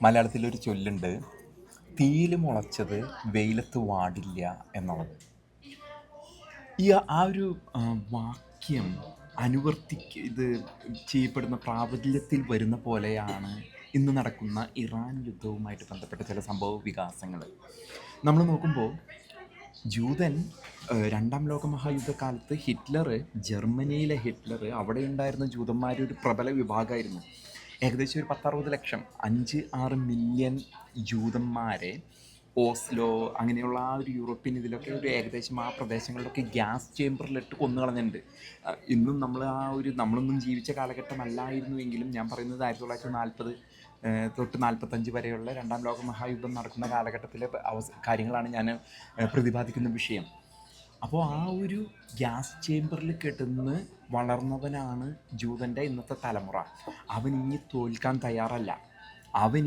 മലയാളത്തിലൊരു ചൊല്ലുണ്ട്, തീയിൽ മുളച്ചത് വെയിലത്ത് വാടില്ല എന്നുള്ളത്. ഈ ആ ഒരു വാക്യം ഇത് ചെയ്യപ്പെടുന്ന പ്രാബല്യത്തിൽ വരുന്ന പോലെയാണ് ഇന്ന് നടക്കുന്ന ഇറാൻ യുദ്ധവുമായിട്ട് ബന്ധപ്പെട്ട ചില സംഭവ വികാസങ്ങൾ. നമ്മൾ നോക്കുമ്പോൾ ജൂതൻ രണ്ടാം ലോക മഹായുദ്ധകാലത്ത് ജർമ്മനിയിലെ ഹിറ്റ്ലർ അവിടെ ഉണ്ടായിരുന്ന ജൂതന്മാരൊരു പ്രബല വിഭാഗമായിരുന്നു. ഏകദേശം ഒരു 10-60 ലക്ഷം 5-6 മില്യൺ ജൂതന്മാരെ ഓസ്ലോ അങ്ങനെയുള്ള ആ ഒരു യൂറോപ്യൻ ഇതിലൊക്കെ ഒരു ഏകദേശം ആ പ്രദേശങ്ങളിലൊക്കെ ഗ്യാസ് ചേമ്പറിലിട്ട് കൊന്നുകളഞ്ഞിട്ടുണ്ട്. ഇന്നും നമ്മളൊന്നും ജീവിച്ച കാലഘട്ടമല്ലായിരുന്നു എങ്കിലും ഞാൻ പറയുന്നത് 1940 തൊട്ട് 45 വരെയുള്ള രണ്ടാം ലോക മഹായുദ്ധം നടക്കുന്ന കാലഘട്ടത്തിലെ കാര്യങ്ങളാണ് ഞാൻ പ്രതിപാദിക്കുന്ന വിഷയം. അപ്പോൾ ആ ഒരു ഗ്യാസ് ചേമ്പറിൽ കിടന്ന് വളർന്നവനാണ് ജൂതൻ്റെ ഇന്നത്തെ തലമുറ. അവൻ ഇനി തോൽക്കാൻ തയ്യാറല്ല. അവൻ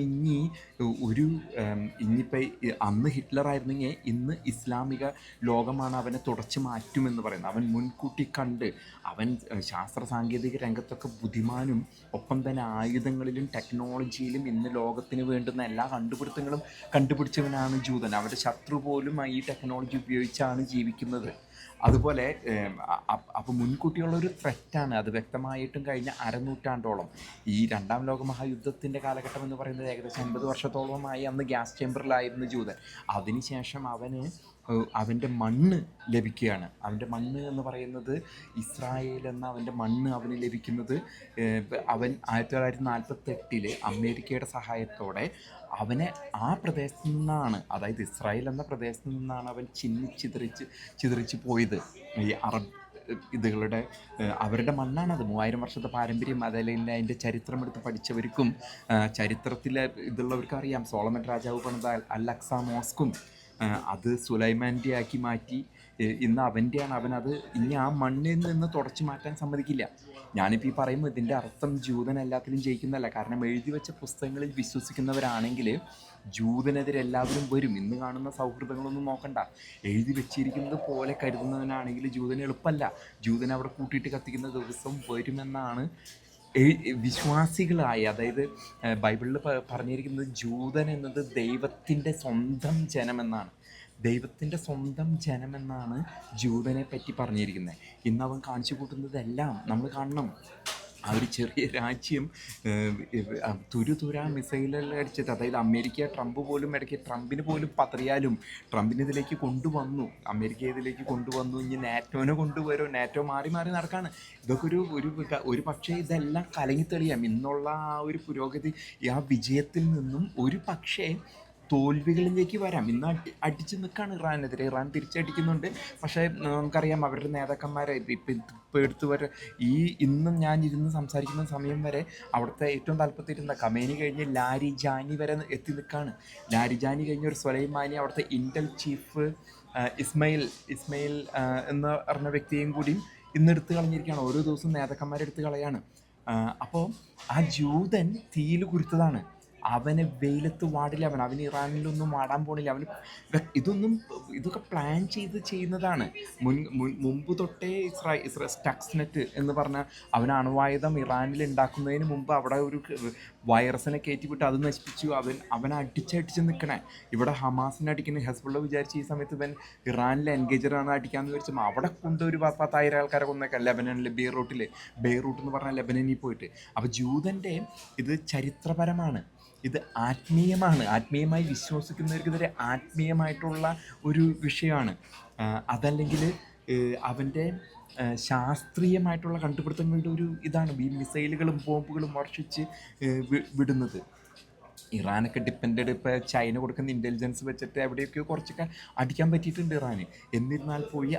ഇനിയിപ്പോൾ അന്ന് ഹിറ്റ്ലറായിരുന്നെങ്കിൽ ഇന്ന് ഇസ്ലാമിക ലോകമാണ് അവനെ തുടച്ചു മാറ്റുമെന്ന് പറയുന്നത്. അവൻ മുൻകൂട്ടി കണ്ട് അവൻ ശാസ്ത്ര സാങ്കേതിക രംഗത്തൊക്കെ ബുദ്ധിമാനും ഒപ്പം തന്നെ ആയുധങ്ങളിലും ടെക്നോളജിയിലും ഇന്ന് ലോകത്തിന് വേണ്ടുന്ന എല്ലാ കണ്ടുപിടുത്തങ്ങളും കണ്ടുപിടിച്ചവനാണ് ജൂതൻ. അവൻ്റെ ശത്രു പോലും ഈ ടെക്നോളജി ഉപയോഗിച്ചാണ് ജീവിക്കുന്നത്. അതുപോലെ അപ്പോൾ മുൻകൂട്ടിയുള്ളൊരു ത്രെറ്റാണ് അത്. വ്യക്തമായിട്ടും കഴിഞ്ഞ അരനൂറ്റാണ്ടോളം ഈ രണ്ടാം ലോക മഹായുദ്ധത്തിൻ്റെ കാലഘട്ടം എന്ന് പറയുന്നത് ഏകദേശം 50 വർഷത്തോളമായി അന്ന് ഗ്യാസ് ചേമ്പറിലായിരുന്നു ജൂതൻ. അതിനുശേഷം അവൻ്റെ മണ്ണ് ലഭിക്കുകയാണ്. അവൻ്റെ മണ്ണ് എന്ന് പറയുന്നത് ഇസ്രായേൽ എന്ന അവൻ്റെ മണ്ണ് അവന് ലഭിക്കുന്നത് അവൻ 1948 അമേരിക്കയുടെ സഹായത്തോടെ അവനെ ആ പ്രദേശത്തു നിന്നാണ്, അതായത് ഇസ്രായേൽ എന്ന പ്രദേശത്തു നിന്നാണ് അവൻ ചിതറിച്ച് പോയത്. ഈ അറബ് ഇതുകളുടെ അവരുടെ മണ്ണാണത്. 3000 വർഷത്തെ പാരമ്പര്യം. അതല്ലെങ്കിൽ അതിൻ്റെ ചരിത്രം എടുത്ത് പഠിച്ചവർക്കും ചരിത്രത്തിലെ ഇതുള്ളവർക്കും അറിയാം. സോളമൻ രാജാവ് പണിത അൽ അക്സ മോസ്കും അത് സുലൈമാൻ്റെ ആക്കി മാറ്റി. ഇന്ന് അവൻ്റെയാണ്. അവനത് ഇനി ആ മണ്ണിൽ നിന്ന് തുടച്ചു മാറ്റാൻ സമ്മതിക്കില്ല. ഞാനിപ്പോൾ ഈ പറയുമ്പോൾ ഇതിൻ്റെ അർത്ഥം ജൂതൻ എല്ലാത്തിലും ജയിക്കുന്നതല്ല. കാരണം എഴുതി വെച്ച പുസ്തകങ്ങളിൽ വിശ്വസിക്കുന്നവരാണെങ്കിൽ ജൂതനെതിരെ എല്ലാവരും വരും. ഇന്ന് കാണുന്ന സൗഹൃദങ്ങളൊന്നും നോക്കണ്ട. എഴുതി വെച്ചിരിക്കുന്നത് പോലെ കരുതുന്നവനാണെങ്കിൽ ജൂതന് എളുപ്പമല്ല. ജൂതൻ അവിടെ കൂട്ടിയിട്ട് കത്തിക്കുന്ന ദിവസം വരുമെന്നാണ് വിശ്വാസികളായി. അതായത് ബൈബിളിൽ പറഞ്ഞിരിക്കുന്നത് ജൂതൻ എന്നത് ദൈവത്തിൻ്റെ സ്വന്തം ജനമെന്നാണ്. ദൈവത്തിൻ്റെ സ്വന്തം ജനമെന്നാണ് ജൂതനെ പറ്റി പറഞ്ഞിരിക്കുന്നത്. ഇന്ന് അവൻ കാണിച്ചു കൂട്ടുന്നതെല്ലാം നമ്മൾ കാണണം. ആ ഒരു ചെറിയ രാജ്യം തുരുതുരാ മിസൈലെല്ലാം അടിച്ചിട്ട്, അതായത് അമേരിക്ക ട്രംപിന് പോലും പതറിയാലും ട്രംപിനെ ഇതിലേക്ക് കൊണ്ടുവന്നു. അമേരിക്ക ഇതിലേക്ക് കൊണ്ടുവന്നു. ഇനി നാറ്റോനെ കൊണ്ടുവരും. നാറ്റോ മാറി നടക്കാണ്. ഇതൊക്കെ ഒരു പക്ഷേ ഇതെല്ലാം കലങ്ങിത്തെളിയാം. ഇന്നുള്ള ആ ഒരു പുരോഗതി, ആ വിജയത്തിൽ നിന്നും ഒരു പക്ഷേ തോൽവികളിലേക്ക് വരാം. ഇന്ന് അടിച്ച് നിൽക്കുകയാണ് ഇറാനെതിരെ. ഇറാൻ തിരിച്ചടിക്കുന്നുണ്ട്. പക്ഷേ നമുക്കറിയാം അവരുടെ നേതാക്കന്മാരെ ഇപ്പോൾ എടുത്തു ഇന്നും ഞാൻ ഇരുന്ന് സംസാരിക്കുന്ന സമയം വരെ അവിടുത്തെ ഏറ്റവും താല്പര്യത്തിരുന്ന ഖമേനി കഴിഞ്ഞ് ലാരിജാനി വരെ എത്തി നിൽക്കുകയാണ്. ലാരിജാനി കഴിഞ്ഞ ഒരു സുലൈമാനി, അവിടുത്തെ ഇൻ്റൽ ചീഫ് ഇസ്മയിൽ എന്ന് പറഞ്ഞ വ്യക്തിയും കൂടിയും ഇന്ന് എടുത്ത് കളഞ്ഞിരിക്കുകയാണ്. ഓരോ ദിവസവും നേതാക്കന്മാരെടുത്ത് കളയാണ്. അപ്പോൾ ആ ജൂതൻ തീയിൽ കുരുത്തതാണ്. അവന് വെയിലത്ത് വാടില്ല. അവന് ഇറാനിലൊന്നും വാടാൻ പോണില്ല. ഇതൊക്കെ പ്ലാൻ ചെയ്യുന്നതാണ്. മുമ്പ് തൊട്ടേ സ്റ്റക്സ്നെറ്റ് എന്ന് പറഞ്ഞ അവൻ അണുവായുധം ഇറാനിൽ ഉണ്ടാക്കുന്നതിന് മുമ്പ് അവിടെ ഒരു വൈറസിനെ കയറ്റിവിട്ട് അത് നശിപ്പിച്ചു. അവൻ അടിച്ചടിച്ച് നിൽക്കണേ. ഇവിടെ ഹമാസിനെ അടിക്കുന്ന ഹെസ്ബുള്ള വിചാരിച്ച് ഈ സമയത്ത് ഇവൻ ഇറാനിലെ എൻഗേജറാണ് അടിക്കാമെന്ന് വിചാരിച്ചപ്പോൾ അവിടെ കൊണ്ട് ഒരു 10,000 ആൾക്കാരെ കൊന്നേക്കാം. ലെബനനിൽ ബെയ്റൂട്ട് എന്ന് പറഞ്ഞ ലെബനനിൽ പോയിട്ട്. അപ്പോൾ ജൂതൻ്റെ ഇത് ചരിത്രപരമാണ്. ഇത് ആത്മീയമാണ്. ആത്മീയമായി വിശ്വസിക്കുന്നവർക്കിതൊരു ആത്മീയമായിട്ടുള്ള ഒരു വിഷയമാണ്. അതല്ലെങ്കിൽ അവൻ്റെ ശാസ്ത്രീയമായിട്ടുള്ള കണ്ടുപിടുത്തങ്ങളുടെ ഒരു ഇതാണ് ഈ മിസൈലുകളും ബോംബുകളും വർഷിച്ച് വിടുന്നത്. ഇറാനൊക്കെ ഡിപ്പെൻഡ് ഇപ്പോൾ ചൈന കൊടുക്കുന്ന ഇൻ്റലിജൻസ് വെച്ചിട്ട് എവിടെയൊക്കെയോ കുറച്ചൊക്കെ അടിക്കാൻ പറ്റിയിട്ടുണ്ട് ഇറാന്. എന്നിരുന്നാൽ പോയി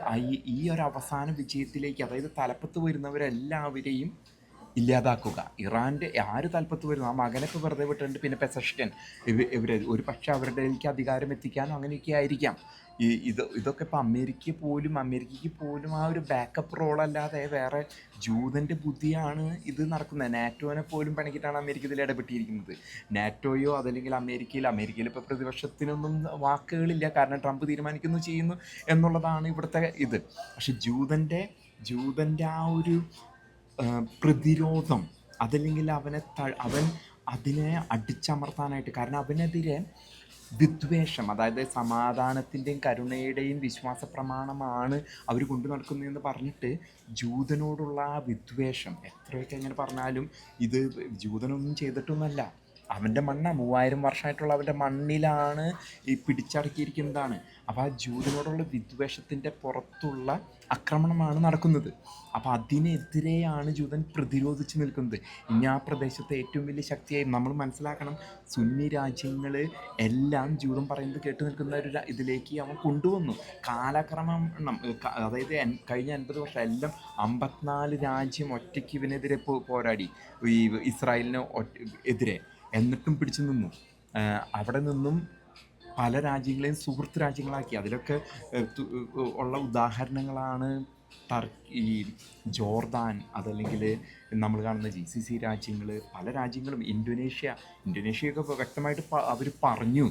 ഈ ഒരു അവസാന വിജയത്തിലേക്ക്, അതായത് തലപ്പത്ത് വരുന്നവരെല്ലാവരെയും ഇല്ലാതാക്കുക. ഇറാൻ്റെ ആര് തലപ്പത്ത് വരുന്നു, ആ മകനൊക്കെ വെറുതെ വിട്ടിട്ടുണ്ട്. പിന്നെ പെസഷ്കൻ ഒരു പക്ഷേ അവരുടെയിലേക്ക് അധികാരം എത്തിക്കാനോ അങ്ങനെയൊക്കെ ആയിരിക്കാം. ഇതൊക്കെ ഇപ്പോൾ അമേരിക്കയ്ക്ക് പോലും ആ ഒരു ബാക്കപ്പ് റോളല്ലാതെ വേറെ ജൂതൻ്റെ ബുദ്ധിയാണ് ഇത് നടക്കുന്നത്. നാറ്റോനെ പോലും പണിക്കിട്ടാണ് അമേരിക്ക ഇതിൽ ഇടപെട്ടിരിക്കുന്നത്. നാറ്റോയോ അതല്ലെങ്കിൽ അമേരിക്കയിൽ ഇപ്പോൾ പ്രതിപക്ഷത്തിനൊന്നും വാക്കുകളില്ല. കാരണം ട്രംപ് തീരുമാനിക്കുന്നു, ചെയ്യുന്നു എന്നുള്ളതാണ് ഇവിടുത്തെ ഇത്. പക്ഷെ ജൂതൻ്റെ ആ ഒരു പ്രതിരോധം, അതല്ലെങ്കിൽ അവൻ അതിനെ അടിച്ചമർത്താനായിട്ട്. കാരണം അവനെതിരെ വിദ്വേഷം, അതായത് സമാധാനത്തിൻ്റെയും കരുണയുടെയും വിശ്വാസ പ്രമാണമാണ് അവർ കൊണ്ടു നടക്കുന്നതെന്ന് പറഞ്ഞിട്ട് ജൂതനോടുള്ള ആ വിദ്വേഷം എത്രയൊക്കെ എങ്ങനെ പറഞ്ഞാലും ഇത് ജൂതനൊന്നും ചെയ്തിട്ടൊന്നുമല്ല. അവൻ്റെ മണ്ണാണ്, 3000 വർഷമായിട്ടുള്ള അവൻ്റെ മണ്ണിലാണ് ഈ പിടിച്ചടക്കിയിരിക്കുന്നതാണ്. അപ്പോൾ ആ ജൂതനോടുള്ള വിദ്വേഷത്തിൻ്റെ പുറത്തുള്ള ആക്രമണമാണ് നടക്കുന്നത്. അപ്പോൾ അതിനെതിരെയാണ് ജൂതൻ പ്രതിരോധിച്ച് നിൽക്കുന്നത്. ഇനി ആ പ്രദേശത്തെ ഏറ്റവും വലിയ ശക്തിയായി നമ്മൾ മനസ്സിലാക്കണം, സുന്നി രാജ്യങ്ങൾ എല്ലാം ജൂതൻ പറയുന്നത് കേട്ട് നിൽക്കുന്ന ഒരു ഇതിലേക്ക് അവൻ കൊണ്ടുവന്നു. കാലക്രമം അതായത് കഴിഞ്ഞ 50 വർഷം എല്ലാം 54 രാജ്യം ഒറ്റയ്ക്ക് ഇവനെതിരെ പോരാടി, ഈ ഇസ്രായേലിന് എതിരെ. എന്നിട്ടും പിടിച്ചു നിന്നു. അവിടെ നിന്നും പല രാജ്യങ്ങളെയും സുഹൃത്ത് രാജ്യങ്ങളാക്കി. അതിലൊക്കെ ഉള്ള ഉദാഹരണങ്ങളാണ് ഈ ജോർദാൻ, അതല്ലെങ്കിൽ നമ്മൾ കാണുന്ന GCC രാജ്യങ്ങൾ, പല രാജ്യങ്ങളും, ഇന്തോനേഷ്യയൊക്കെ വ്യക്തമായിട്ട് അവർ പറഞ്ഞു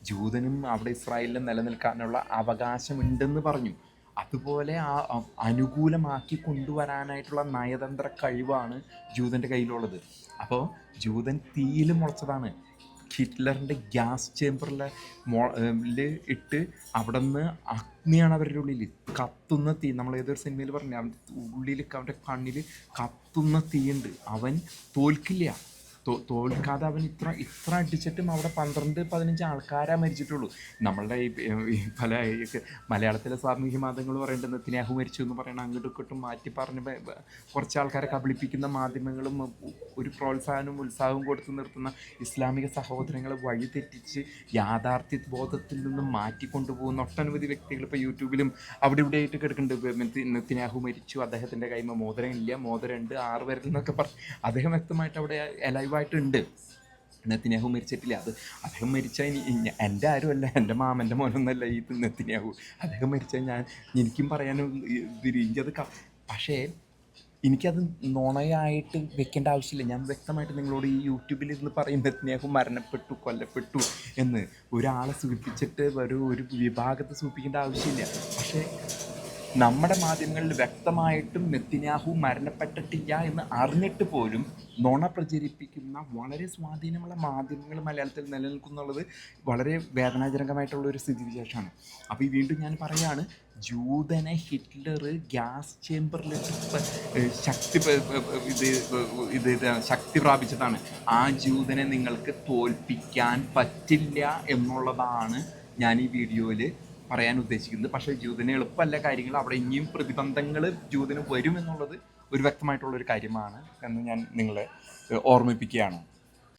ജൂതനും അവിടെ ഇസ്രായേലിലും നിലനിൽക്കാനുള്ള അവകാശമുണ്ടെന്ന് പറഞ്ഞു. അതുപോലെ ആ അനുകൂലമാക്കി കൊണ്ടുവരാനായിട്ടുള്ള നയതന്ത്ര കഴിവാണ് ജൂതൻ്റെ കയ്യിലുള്ളത്. അപ്പോൾ ജൂതൻ തീയിൽ മുളച്ചതാണ്. ഹിറ്റ്ലറിൻ്റെ ഗ്യാസ് ചേമ്പറിൽ ഇട്ട് അവിടെ നിന്ന് അഗ്നിയാണ് അവരുടെ ഉള്ളിൽ, കത്തുന്ന തീ. നമ്മൾ ഏതൊരു സിനിമയിൽ പറഞ്ഞു, അവൻ്റെ ഉള്ളിൽ അവൻ്റെ കണ്ണിൽ കത്തുന്ന തീയുണ്ട്. അവൻ തോൽക്കില്ല. തോൽക്കാതെ അവൻ ഇത്ര അടിച്ചിട്ടും അവിടെ 12-15 ആൾക്കാരാണ് മരിച്ചിട്ടുള്ളൂ. നമ്മളുടെ ഈ പല മലയാളത്തിലെ സാമൂഹ്യ മാധ്യമങ്ങൾ പറയുന്നത് നെതന്യാഹു മരിച്ചു എന്ന് പറയണം, അങ്ങോട്ടും ഇങ്ങോട്ടും മാറ്റി പറഞ്ഞ് കുറച്ച് ആൾക്കാരെ കബളിപ്പിക്കുന്ന മാധ്യമങ്ങളും ഒരു പ്രോത്സാഹനവും ഉത്സാഹവും കൊടുത്തു നിർത്തുന്ന ഇസ്ലാമിക സഹോദരങ്ങളെ വഴിതെറ്റിച്ച് യാഥാർത്ഥ്യ ബോധത്തിൽ നിന്നും മാറ്റിക്കൊണ്ടുപോകുന്ന ഒട്ടനവധി വ്യക്തികൾ ഇപ്പോൾ യൂട്യൂബിലും അവിടെ ഇവിടെ ആയിട്ട് കിടക്കുന്നുണ്ട്. നെതന്യാഹു മരിച്ചു, അദ്ദേഹത്തിൻ്റെ കൈമ മോതിരം ഇല്ല, മോതിരം ഉണ്ട്, 6 വിരൽ എന്നൊക്കെ പറഞ്ഞ് അദ്ദേഹം വ്യക്തമായിട്ട് അവിടെ ലൈവായിട്ടുണ്ട്. നെതന്യാഹു മരിച്ചിട്ടില്ല. അത് അദ്ദേഹം മരിച്ചാൽ എൻ്റെ ആരുമല്ല, എൻ്റെ മാമൻ്റെ മോനൊന്നല്ല ഈ നെതന്യാഹു. അദ്ദേഹം മരിച്ചാൽ എനിക്കും പറയാനും എനിക്കത് പക്ഷേ എനിക്കത് നുണയായിട്ട് വെക്കേണ്ട ആവശ്യമില്ല. ഞാൻ വ്യക്തമായിട്ട് നിങ്ങളോട് ഈ യൂട്യൂബിൽ ഇരുന്ന് പറയും നെതന്യാഹു മരണപ്പെട്ടു, കൊല്ലപ്പെട്ടു എന്ന്. ഒരാളെ സൂചിപ്പിച്ചിട്ട് ഒരു വിഭാഗത്തെ സൂചിപ്പിക്കേണ്ട ആവശ്യമില്ല. പക്ഷേ നമ്മുടെ മാധ്യമങ്ങളിൽ വ്യക്തമായിട്ടും നെതന്യാഹു മരണപ്പെട്ടിട്ടില്ല എന്ന് അറിഞ്ഞിട്ട് പോലും നുണ പ്രചരിപ്പിക്കുന്ന വളരെ സ്വാധീനമുള്ള മാധ്യമങ്ങൾ മലയാളത്തിൽ നിലനിൽക്കുന്നുള്ളത് വളരെ വേദനാജനകമായിട്ടുള്ളൊരു സ്ഥിതിവിശേഷമാണ്. അപ്പോൾ ഈ വീണ്ടും ഞാൻ പറയുകയാണ്, ജൂതനെ ഹിറ്റ്ലർ ഗ്യാസ് ചേമ്പറിലിട്ട് ശക്തി പ്രാപിച്ചതാണ്. ആ ജൂതനെ നിങ്ങൾക്ക് തോൽപ്പിക്കാൻ പറ്റില്ല എന്നുള്ളതാണ് ഞാൻ ഈ വീഡിയോയിൽ പറയാൻ ഉദ്ദേശിക്കുന്നത്. പക്ഷേ ജൂതന് എളുപ്പമല്ല കാര്യങ്ങൾ. അവിടെ ഇനിയും പ്രതിബന്ധങ്ങൾ ജൂതന് വരുമെന്നുള്ളത് ഒരു വ്യക്തമായിട്ടുള്ളൊരു കാര്യമാണ് എന്ന് ഞാൻ നിങ്ങളെ ഓർമ്മിപ്പിക്കുകയാണ്.